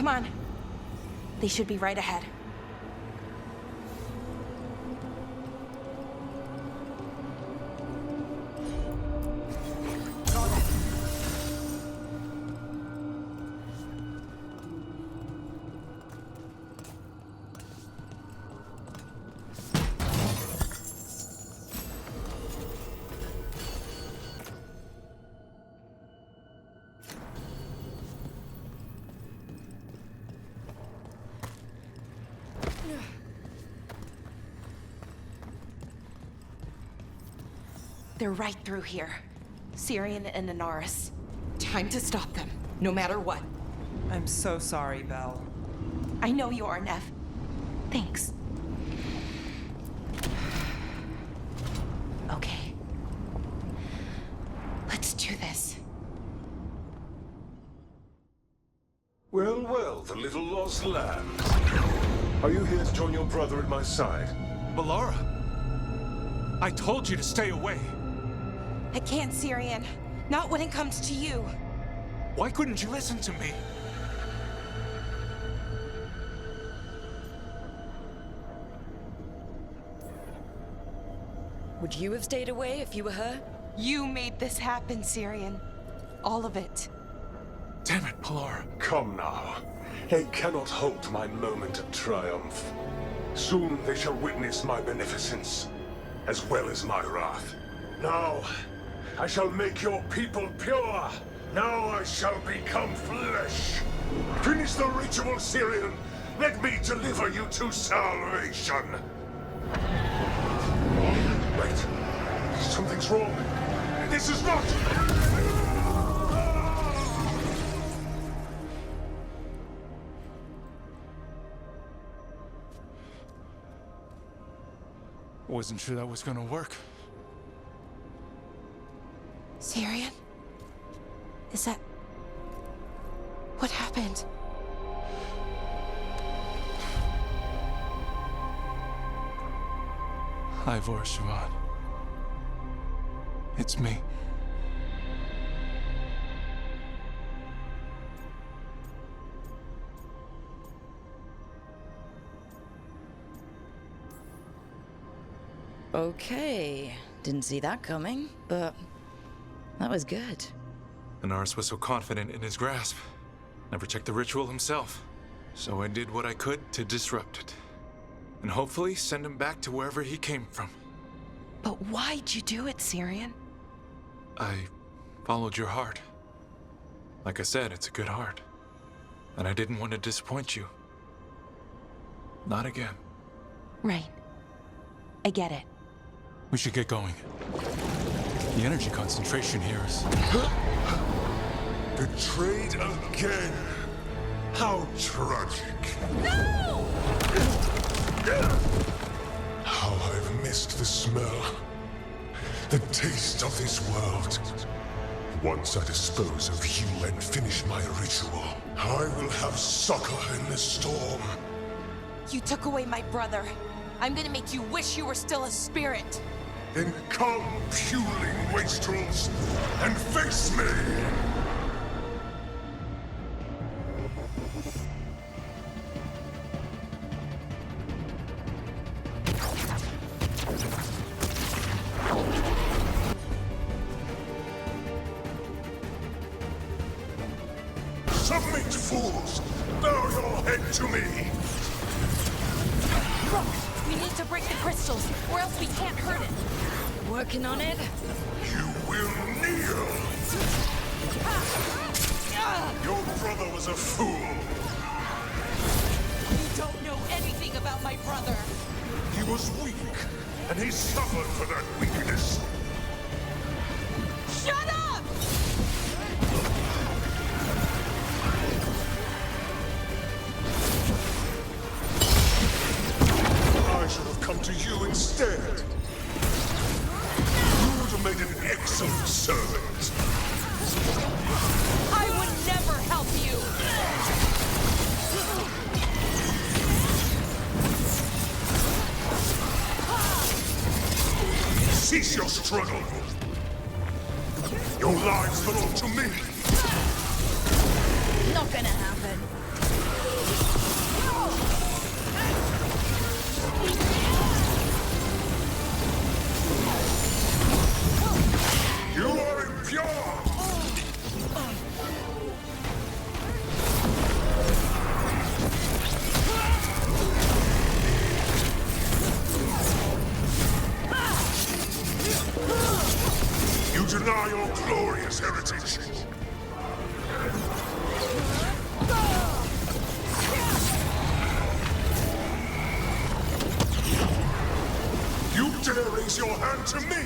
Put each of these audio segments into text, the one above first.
Come on. They should be right ahead. They're right through here. Syrian and Inaris. Time to stop them, no matter what. I'm so sorry, Belle. I know you are, Nev. Thanks. Okay. Let's do this. Well, well, the little lost lamb. Are you here to join your brother at my side? Melara! I told you to stay away! I can't, Syrian. Not when it comes to you. Why couldn't you listen to me? Would you have stayed away if you were her? You made this happen, Syrian. All of it. Damn it, Melara. Come now. They cannot halt my moment of triumph. Soon they shall witness my beneficence, as well as my wrath. Now, I shall make your people pure. Now I shall become flesh. Finish the ritual, Syrian. Let me deliver you to salvation. Wait. Something's wrong. This is not... Wasn't sure that was gonna work. Syrian? Is that... What happened? Ivor Siobhan. It's me. Okay. Didn't see that coming, but that was good. Inaris was so confident in his grasp. Never checked the ritual himself. So I did what I could to disrupt it. And hopefully send him back to wherever he came from. But why'd you do it, Syrian? I followed your heart. Like I said, it's a good heart. And I didn't want to disappoint you. Not again. Right. I get it. We should get going. The energy concentration here is... Betrayed again. How tragic. No! How I've missed the smell. The taste of this world. Once I dispose of you and finish my ritual, I will have succor in the storm. You took away my brother. I'm gonna make you wish you were still a spirit. Then come, puling wastrels, and face me! Submit, fools! Bow your head to me! Look, we need to break the crystals, or else we can't hurt it. Working on it? You will kneel! Your brother was a fool! You don't know anything about my brother. He was weak, and he suffered for that weakness. Shut up! I should have come to you instead. You would have made an excellent servant. I would never help you! Cease your struggle. Your lives belong to me. Not gonna happen. deny your glorious heritage. You dare raise your hand to me?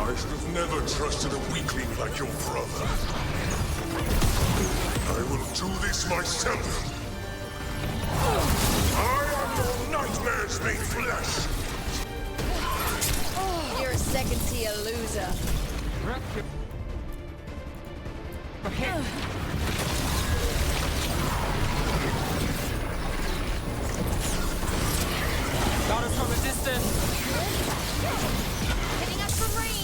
I should have never trusted a weakling like your brother. I will do this myself. I am your nightmares made flesh. You're a second-tier loser. Got us from a distance. Hitting us from range.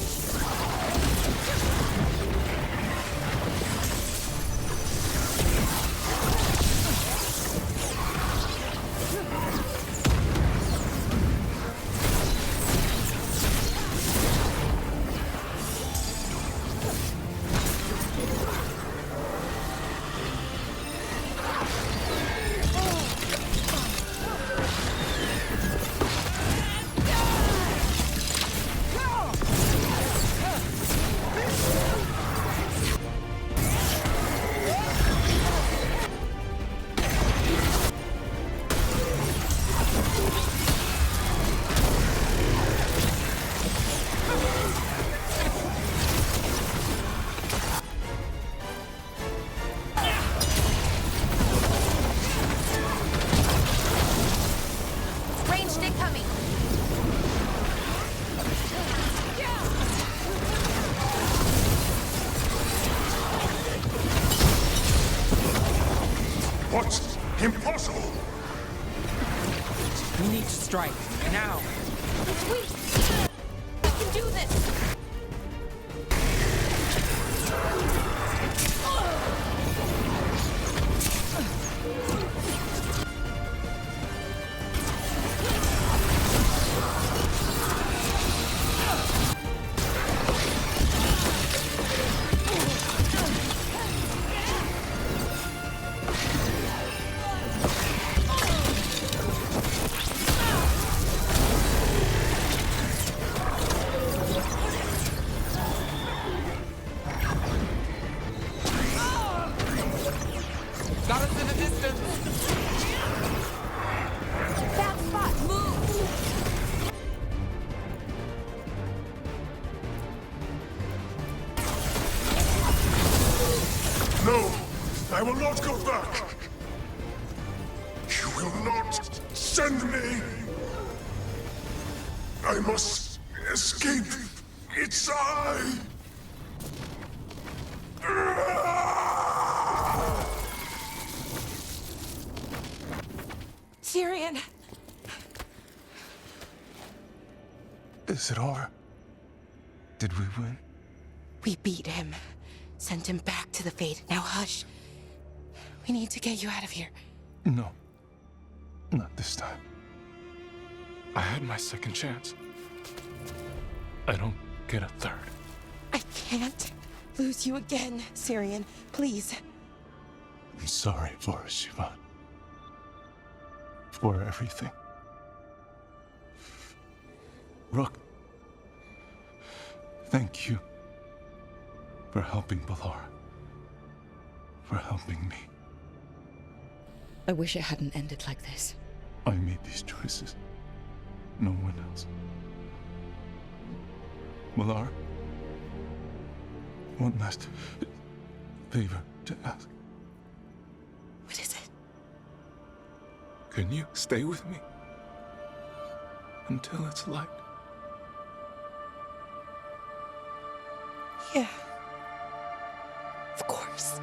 Ranged incoming. What? Impossible! We need to strike. Now. It's weak. We can do this. Got us in the distance. That spot. Move. No! I will not go back! You will not send me! I must escape! It's I! Syrian! Is it over? Did we win? We beat him. Sent him back to the Fate. Now hush. We need to get you out of here. No. Not this time. I had my second chance. I don't get a third. I can't lose you again, Syrian. Please. I'm sorry for us, Siobhan. For everything. Rook. Thank you. For helping Balara. For helping me. I wish it hadn't ended like this. I made these choices. No one else. Balara. One last favor to ask. What is it? Can you stay with me? Until it's light. Yeah. Of course. universe.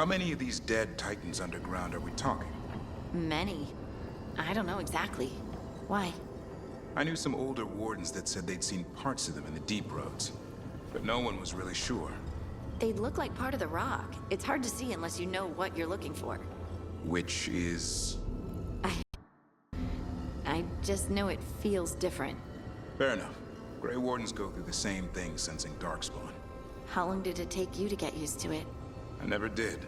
How many of these dead Titans underground are we talking? Many. I don't know exactly. Why? I knew some older wardens that said they'd seen parts of them in the deep roads, but no one was really sure. They look like part of the rock. It's hard to see unless you know what you're looking for. Which is... I just know it feels different. Fair enough. Grey Wardens go through the same thing sensing Darkspawn. How long did it take you to get used to it? I never did.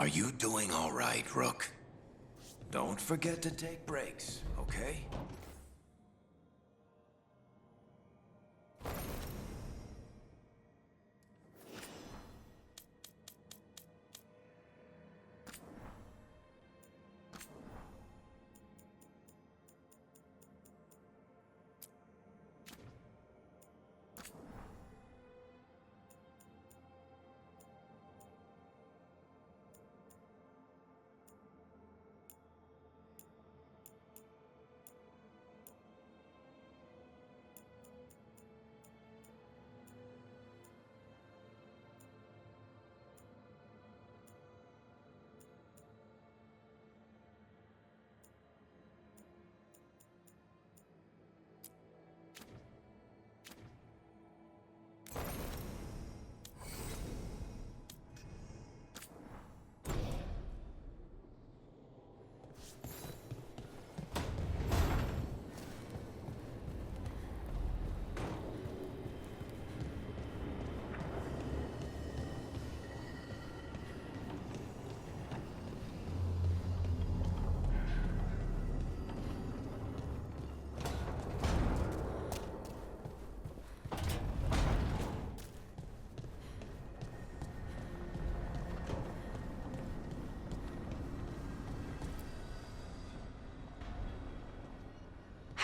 Are you doing all right, Rook? Don't forget to take breaks, okay?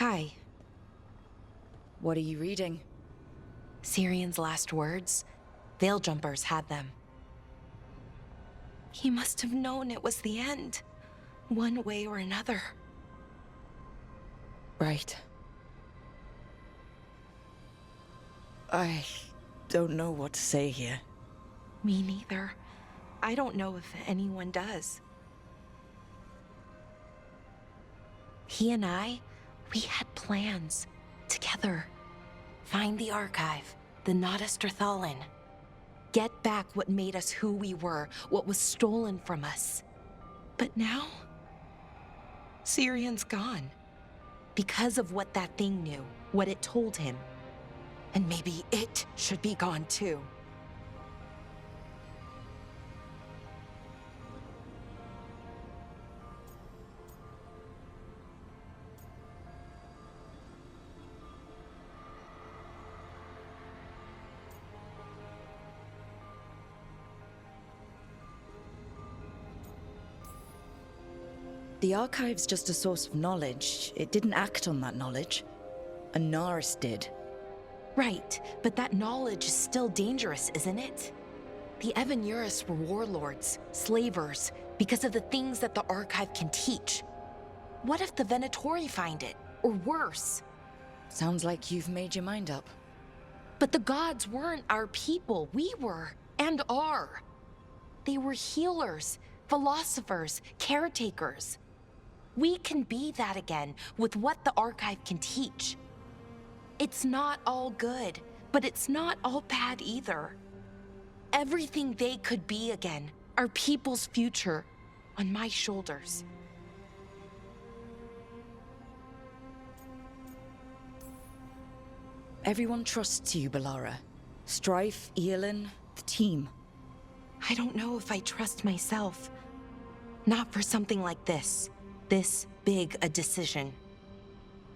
Hi. What are you reading? Syrion's last words? Veil jumpers had them. He must have known it was the end, one way or another. Right. I don't know what to say here. Me neither. I don't know if anyone does. He and I, we had plans. Together. Find the archive, the Nodasterthalin. Get back what made us who we were, what was stolen from us. But now, Syrion's gone. Because of what that thing knew, what it told him. And maybe it should be gone too. The archive's just a source of knowledge. It didn't act on that knowledge. Anaris did. Right, but that knowledge is still dangerous, isn't it? The Evanuris were warlords, slavers, because of the things that the archive can teach. What if the Venatori find it? Or worse? Sounds like you've made your mind up. But the gods weren't our people. We were, and are. They were healers, philosophers, caretakers. We can be that again with what the archive can teach. It's not all good, but it's not all bad either. Everything they could be again, our people's future, on my shoulders. Everyone trusts you, Balara. Strife, Eolin, the team. I don't know if I trust myself. Not for something like this. This big a decision.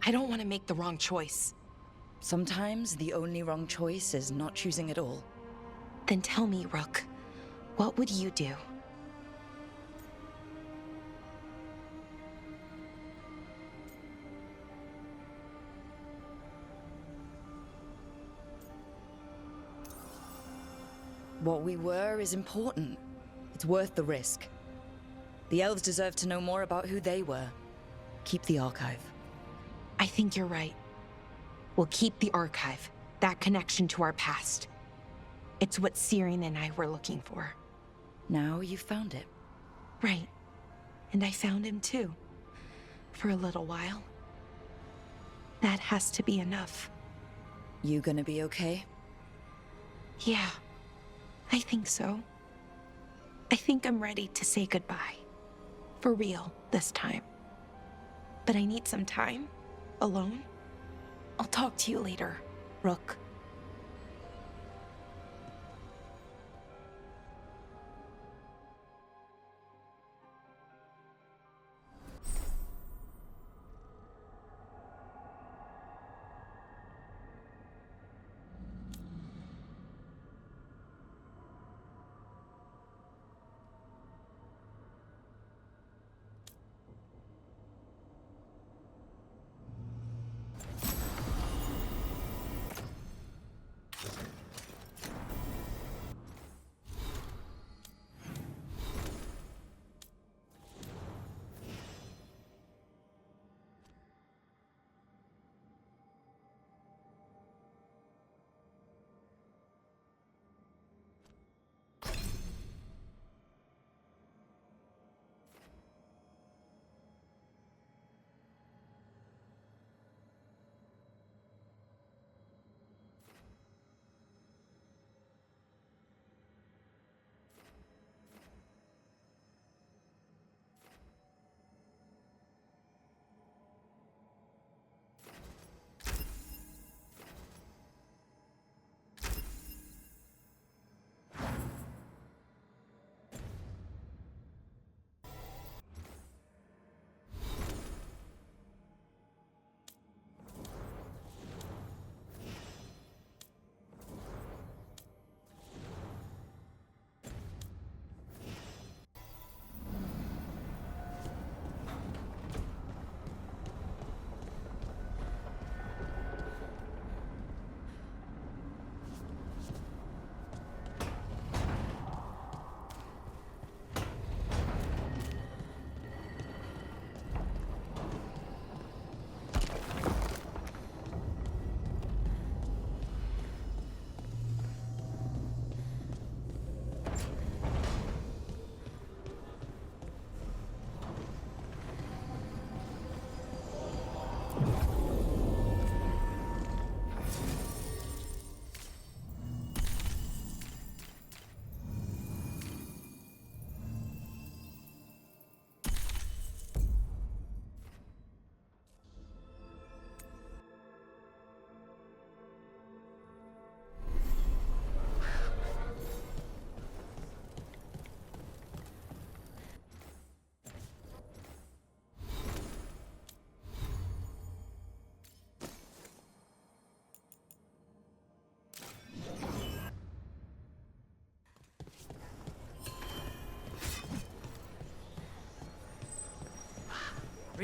I don't want to make the wrong choice. Sometimes the only wrong choice is not choosing at all. Then tell me, Rook, what would you do? What we were is important. It's worth the risk. The elves deserve to know more about who they were. Keep the archive. I think you're right. We'll keep the archive, that connection to our past. It's what Syrian and I were looking for. Now you've found it. Right. And I found him too. For a little while. That has to be enough. You gonna be okay? Yeah, I think so. I think I'm ready to say goodbye. For real, this time. But I need some time, alone. I'll talk to you later, Rook.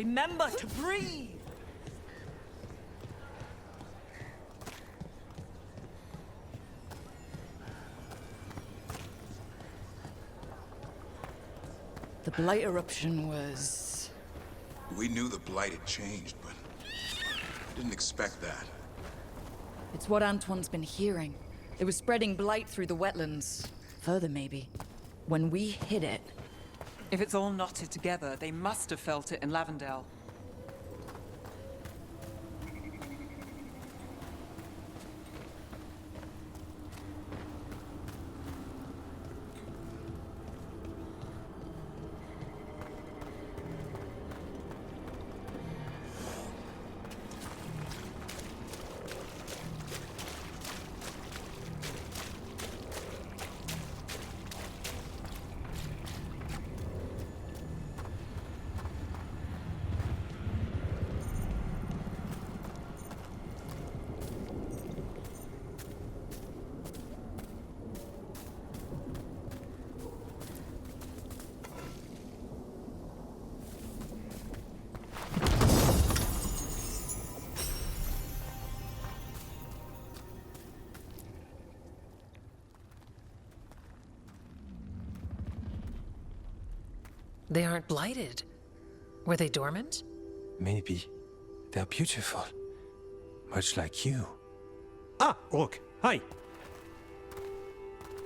Remember to breathe! The Blight eruption was... We knew the Blight had changed, but I didn't expect that. It's what Antoine's been hearing. It was spreading Blight through the wetlands. Further, maybe. When we hit it... If it's all knotted together, they must have felt it in Lavendale. They aren't blighted. Were they dormant? Maybe. They're beautiful. Much like you. Ah, Rook, hi.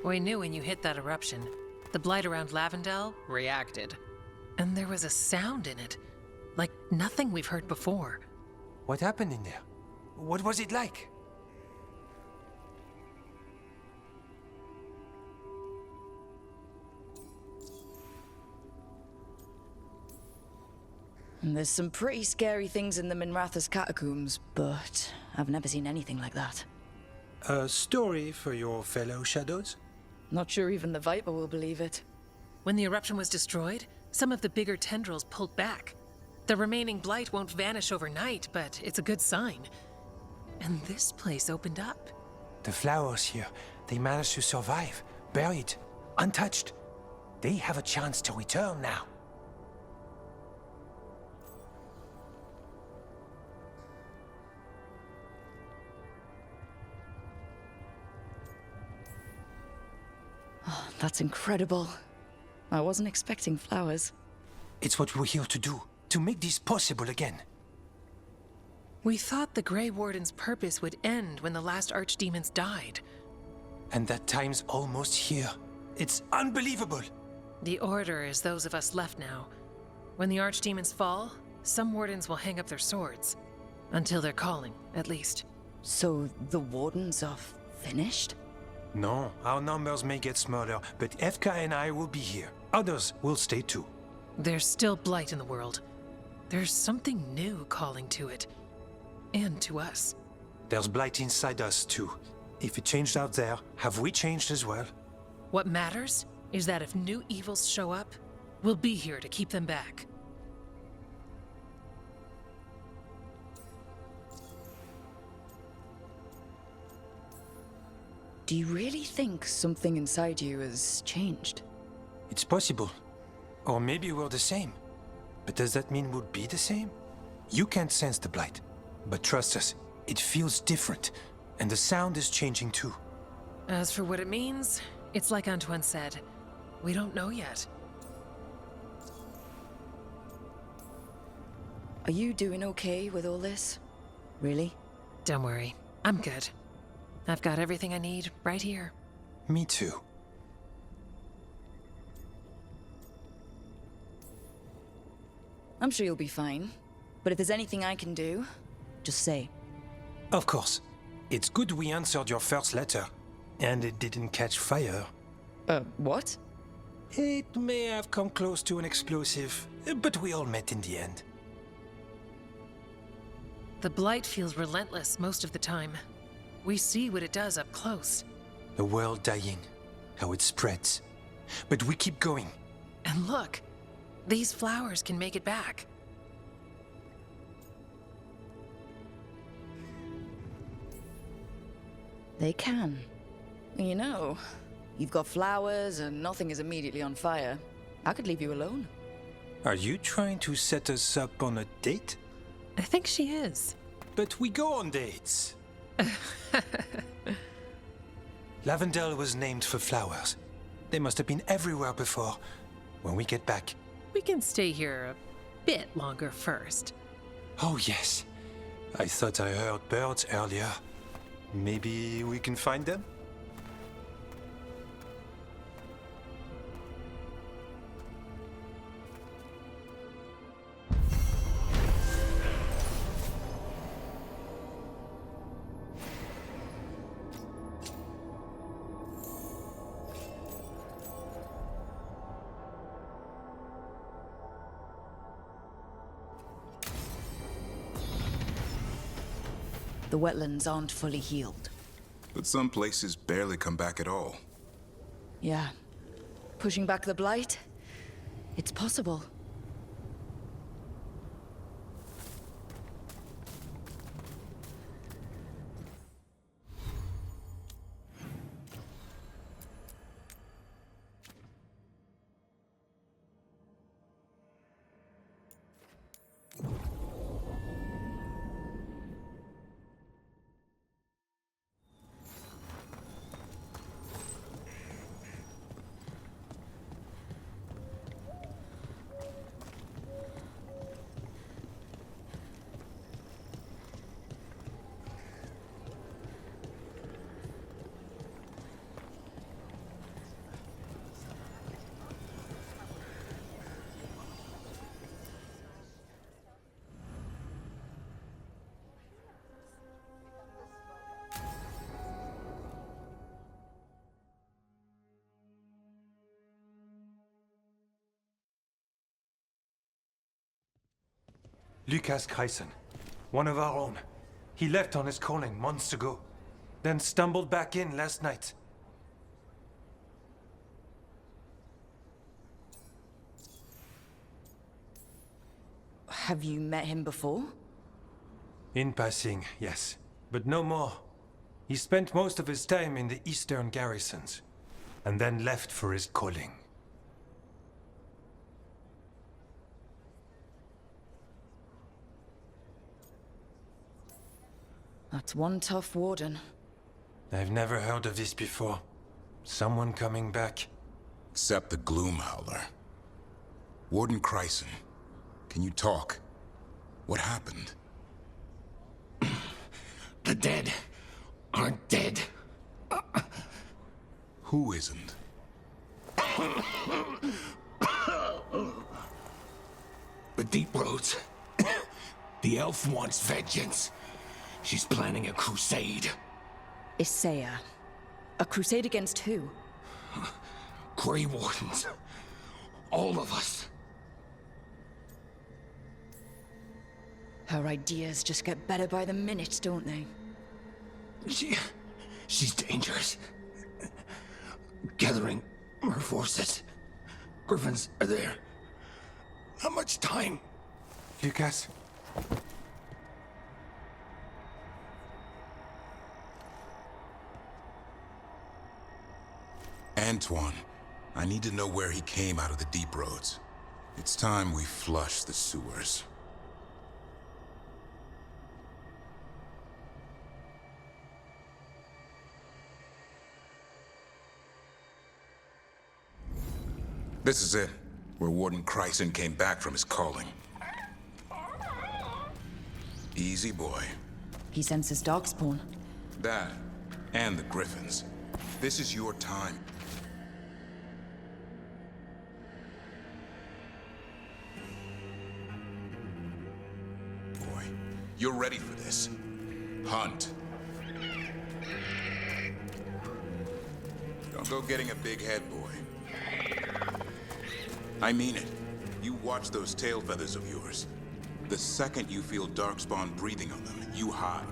We knew when you hit that eruption. The blight around Lavendale reacted. And there was a sound in it. Like nothing we've heard before. What happened in there? What was it like? And there's some pretty scary things in the Minratha's catacombs, but I've never seen anything like that. A story for your fellow shadows? Not sure even the Viper will believe it. When the eruption was destroyed, some of the bigger tendrils pulled back. The remaining blight won't vanish overnight, but it's a good sign. And this place opened up. The flowers here, they managed to survive, buried, untouched. They have a chance to return now. Oh, that's incredible. I wasn't expecting flowers. It's what we're here to do, to make this possible again. We thought the Grey Warden's purpose would end when the last archdemons died. And that time's almost here. It's unbelievable! The Order is those of us left now. When the archdemons fall, some wardens will hang up their swords. Until they're calling, at least. So the Wardens are finished? No, our numbers may get smaller, but Efka and I will be here. Others will stay too. There's still blight in the world. There's something new calling to it. And to us. There's blight inside us too. If it changed out there, have we changed as well? What matters is that if new evils show up, we'll be here to keep them back. Do you really think something inside you has changed? It's possible. Or maybe we're the same. But does that mean we'll be the same? You can't sense the blight. But trust us, it feels different. And the sound is changing too. As for what it means, it's like Antoine said. We don't know yet. Are you doing okay with all this? Really? Don't worry, I'm good. I've got everything I need right here. Me too. I'm sure you'll be fine. But if there's anything I can do, just say. Of course. It's good we answered your first letter. And it didn't catch fire. What? It may have come close to an explosive, but we all met in the end. The blight feels relentless most of the time. We see what it does up close. The world dying, how it spreads. But we keep going. And look, these flowers can make it back. They can. You know, you've got flowers and nothing is immediately on fire. I could leave you alone. Are you trying to set us up on a date? I think she is. But we go on dates. Lavendel was named for flowers. They must have been everywhere before. When we get back. We can stay here a bit longer first. Oh, yes. I thought I heard birds earlier. Maybe we can find them? The wetlands aren't fully healed. But some places barely come back at all. Yeah. Pushing back the blight? It's possible. Lucas Kreisen, one of our own. He left on his calling months ago, then stumbled back in last night. Have you met him before? In passing, yes, but no more. He spent most of his time in the eastern garrisons, and then left for his calling. That's one tough warden. I've never heard of this before. Someone coming back. Except the Gloom Howler. Warden Kreisen, can you talk? What happened? The dead aren't dead. Who isn't? The Deep Roads. The elf wants vengeance. She's planning a crusade. Isaiah. A crusade against who? Grey Wardens. All of us. Her ideas just get better by the minute, don't they? She's dangerous. Gathering her forces. Griffins are there. Not much time. Lucas? Antoine, I need to know where he came out of the Deep Roads. It's time we flush the sewers. This is it, where Warden Kreisen came back from his calling. Easy boy. He senses darkspawn. That, and the Griffins. This is your time. Boy, you're ready for this. Hunt. Don't go getting a big head, boy. I mean it. You watch those tail feathers of yours. The second you feel Darkspawn breathing on them, you hide.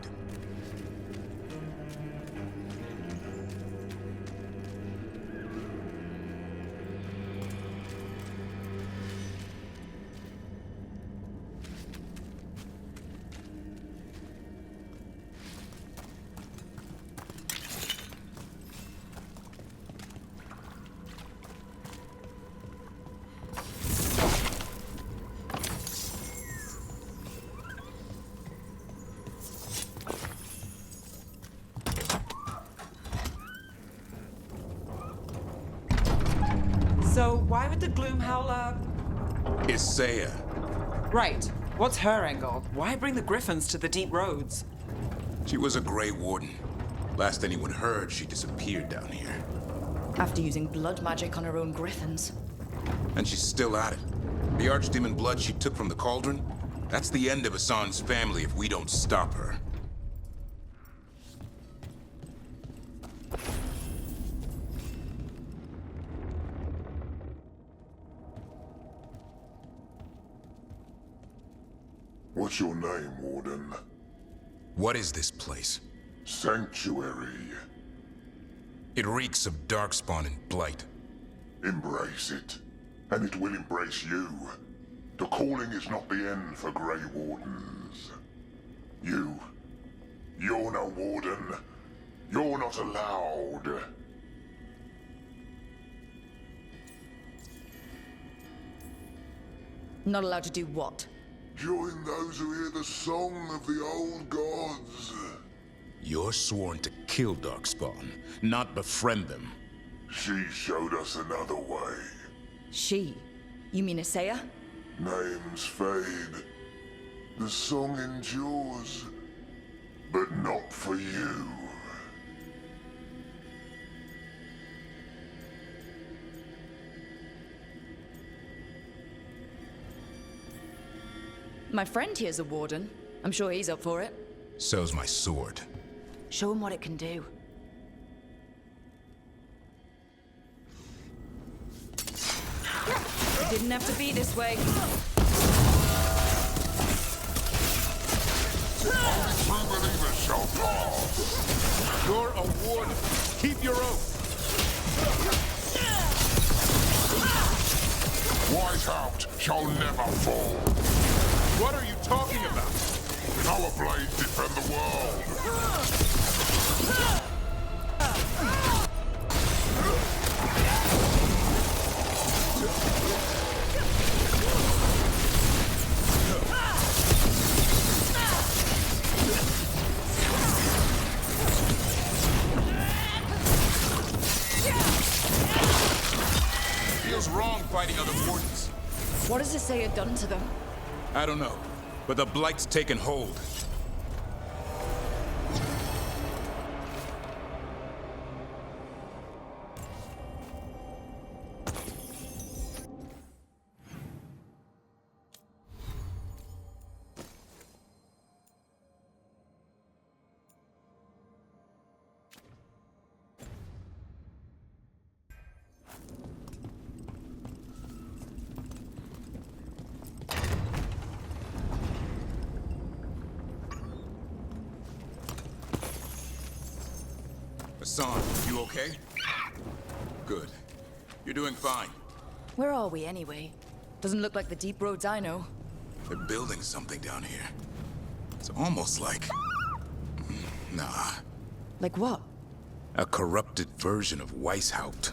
So, why would the Gloomhowler... Isaiah. Right. What's her angle? Why bring the Griffins to the Deep Roads? She was a Grey Warden. Last anyone heard, she disappeared down here. After using blood magic on her own griffins. And she's still at it. The Archdemon blood she took from the cauldron? That's the end of Hassan's family if we don't stop her. What's your name, Warden? What is this place? Sanctuary. It reeks of darkspawn and blight. Embrace it, and it will embrace you. The calling is not the end for Grey Wardens. You're no Warden. You're not allowed. Not allowed to do what? Join those who hear the song of the old gods. You're sworn to kill Darkspawn, not befriend them. She showed us another way. She? You mean Isaiah? Names fade. The song endures. But not for you. My friend here's a warden. I'm sure he's up for it. So's my sword. Show him what it can do. It didn't have to be this way. True believers shall pass. You're a warden. Keep your oath. Whiteout shall never fall. What are you talking about? Our blades defend the world. Feels wrong fighting other wardens. What has Isaiah done to them? I don't know, but the blight's taken hold. Hassan, you okay? Good. You're doing fine. Where are we anyway? Doesn't look like the deep roads I know. They're building something down here. It's almost like... Nah. Like what? A corrupted version of Weishaupt.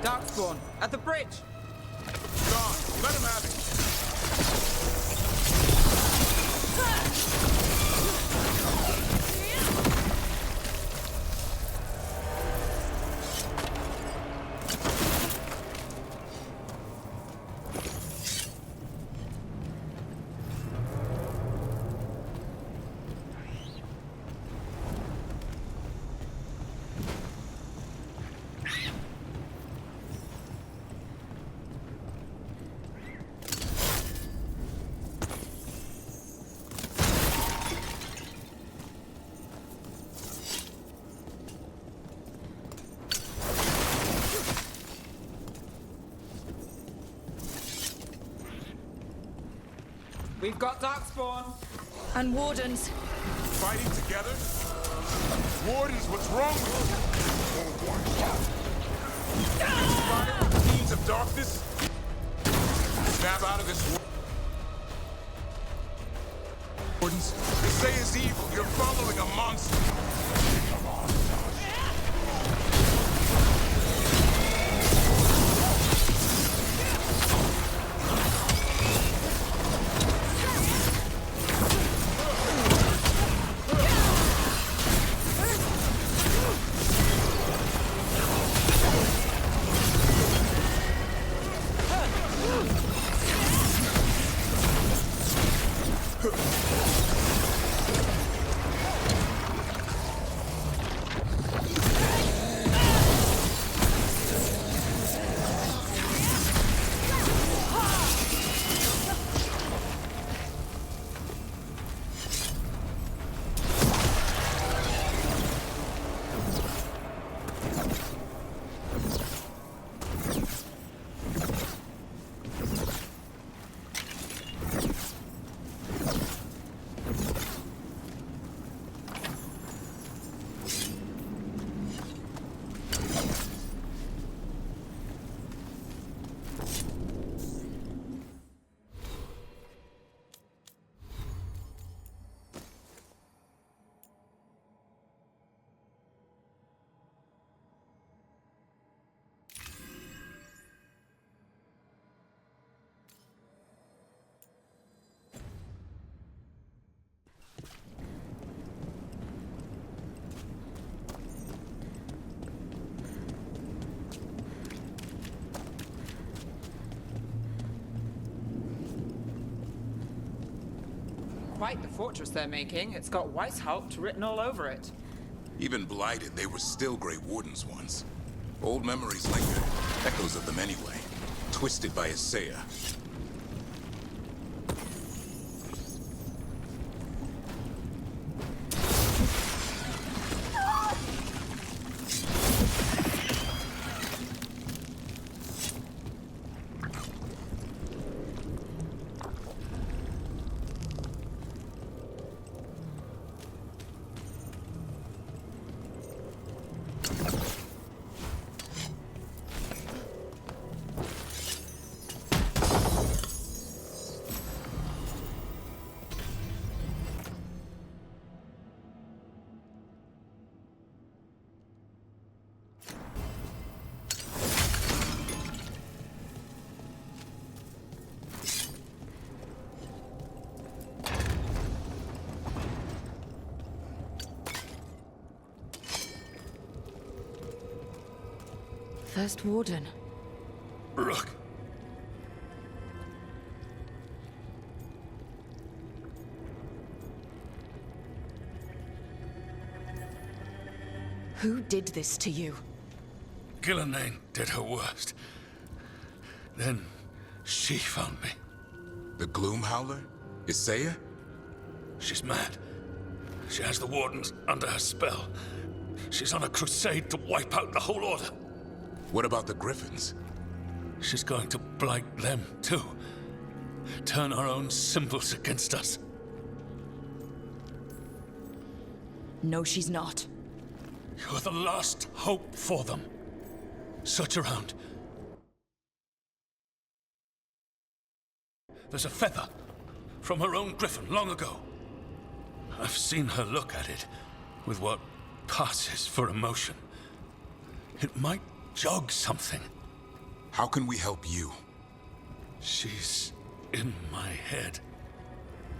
Darkspawn, at the bridge! John, let him have it! We've got Darkspawn! And Wardens. Fighting together? Wardens, what's wrong with you? Fire with fiends of darkness? Snap out of this war. Wardens, they say is evil. You're following a monster. Quite the fortress they're making. It's got Weishaupt written all over it. Even blighted, they were still Grey Wardens once. Old memories linger. Echoes of them anyway. Twisted by Isaiah. First Warden. Rook. Who did this to you? Gillenane did her worst. Then she found me. The Gloom Howler? Isaiah? She's mad. She has the Wardens under her spell. She's on a crusade to wipe out the whole Order. What about the Griffins? She's going to blight them, too. Turn our own symbols against us. No, she's not. You're the last hope for them. Search around. There's a feather from her own griffin long ago. I've seen her look at it with what passes for emotion. It might jog something. How can we help you? She's in my head.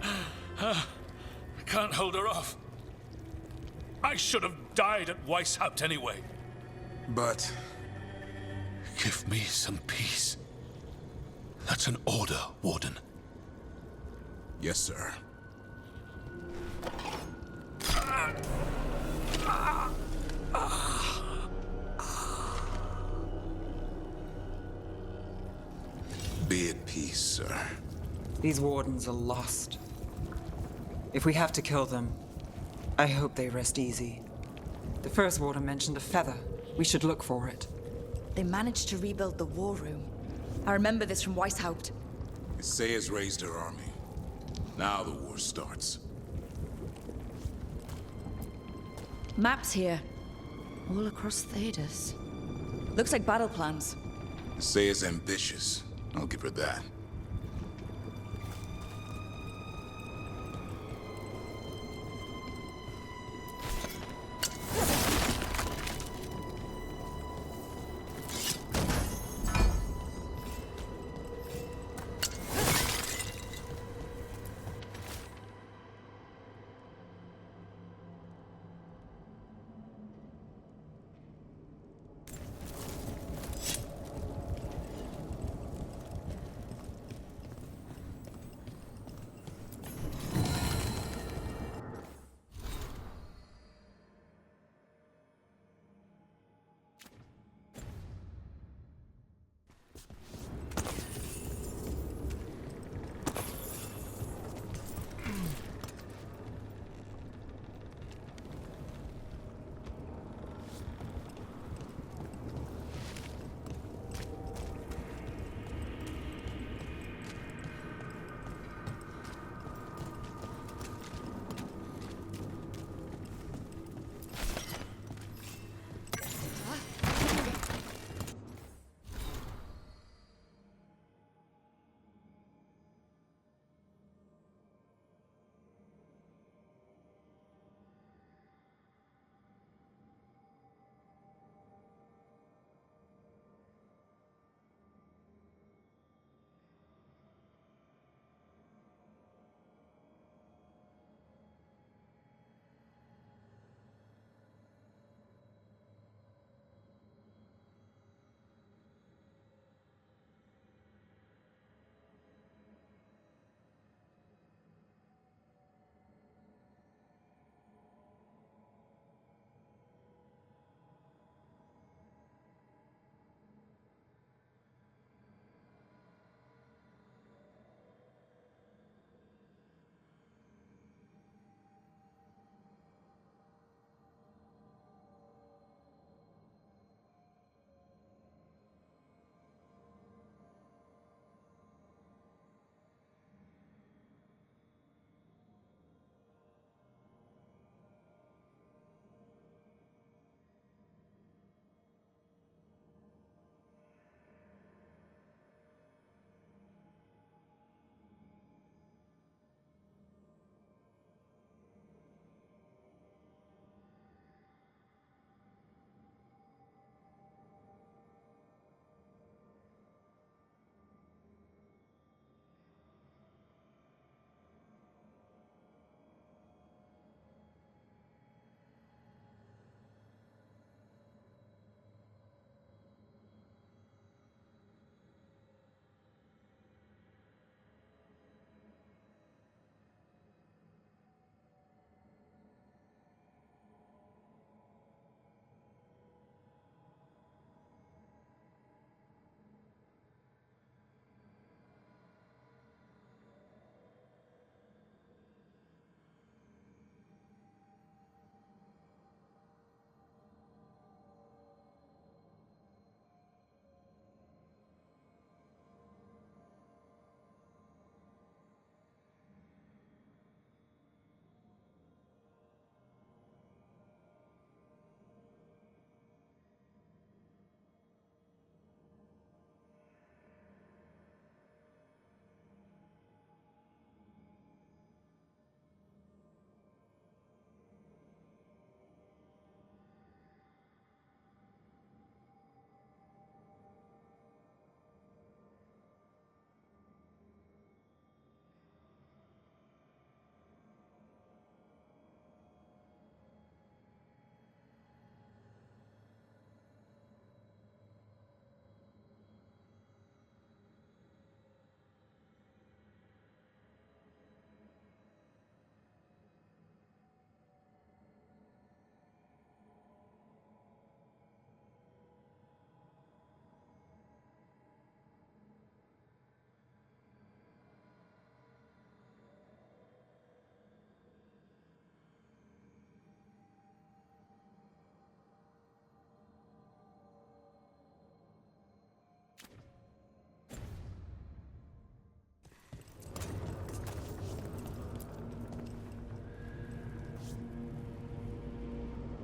I can't hold her off. I should have died at Weishaupt anyway. But... Give me some peace. That's an order, Warden. Yes, sir. Be at peace, sir. These wardens are lost. If we have to kill them, I hope they rest easy. The first warden mentioned a feather. We should look for it. They managed to rebuild the war room. I remember this from Weishaupt. Isaiah's raised her army. Now the war starts. Maps here. All across Thedas. Looks like battle plans. Isaiah's ambitious. I'll give her that.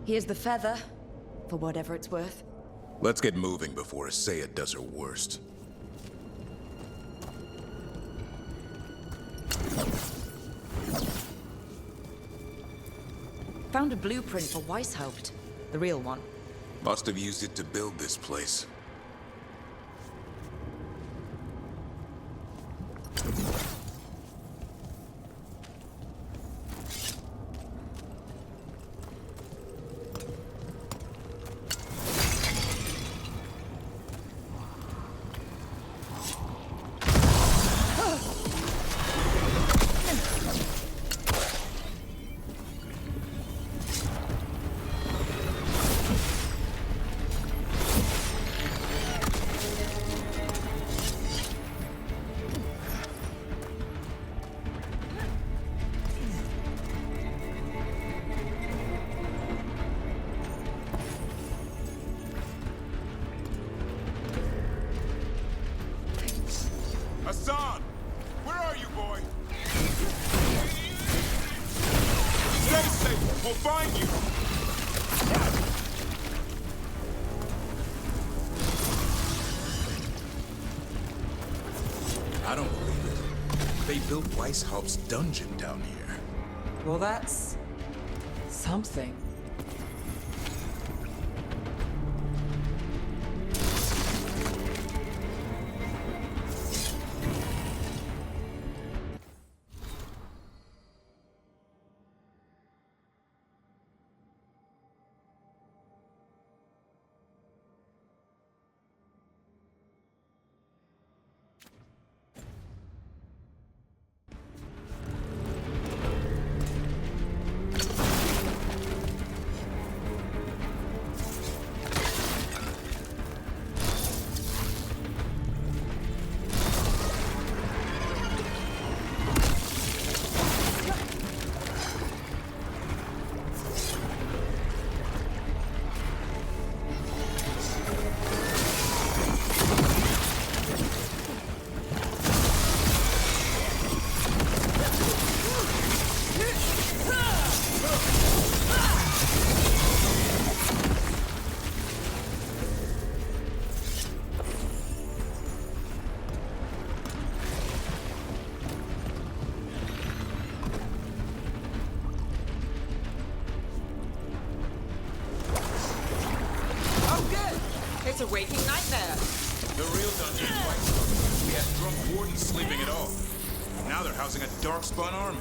Here's the feather, for whatever it's worth. Let's get moving before Asaya does her worst. Found a blueprint for Weishaupt, the real one. Must have used it to build this place. Hassan! Where are you, boy? Stay safe! We'll find you! I don't believe it. They built Weishaupt's dungeon down here. Well, that's... something. It's a waking nightmare. The real dungeon is Weishaupt. We had drunk wardens sleeping it off. Now they're housing a darkspawn army.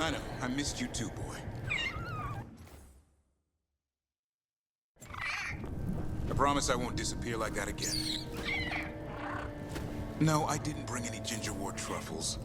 I know. I missed you too, boy. I promise I won't disappear like that again. No, I didn't bring any gingerwort truffles.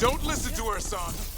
Don't listen to her, son.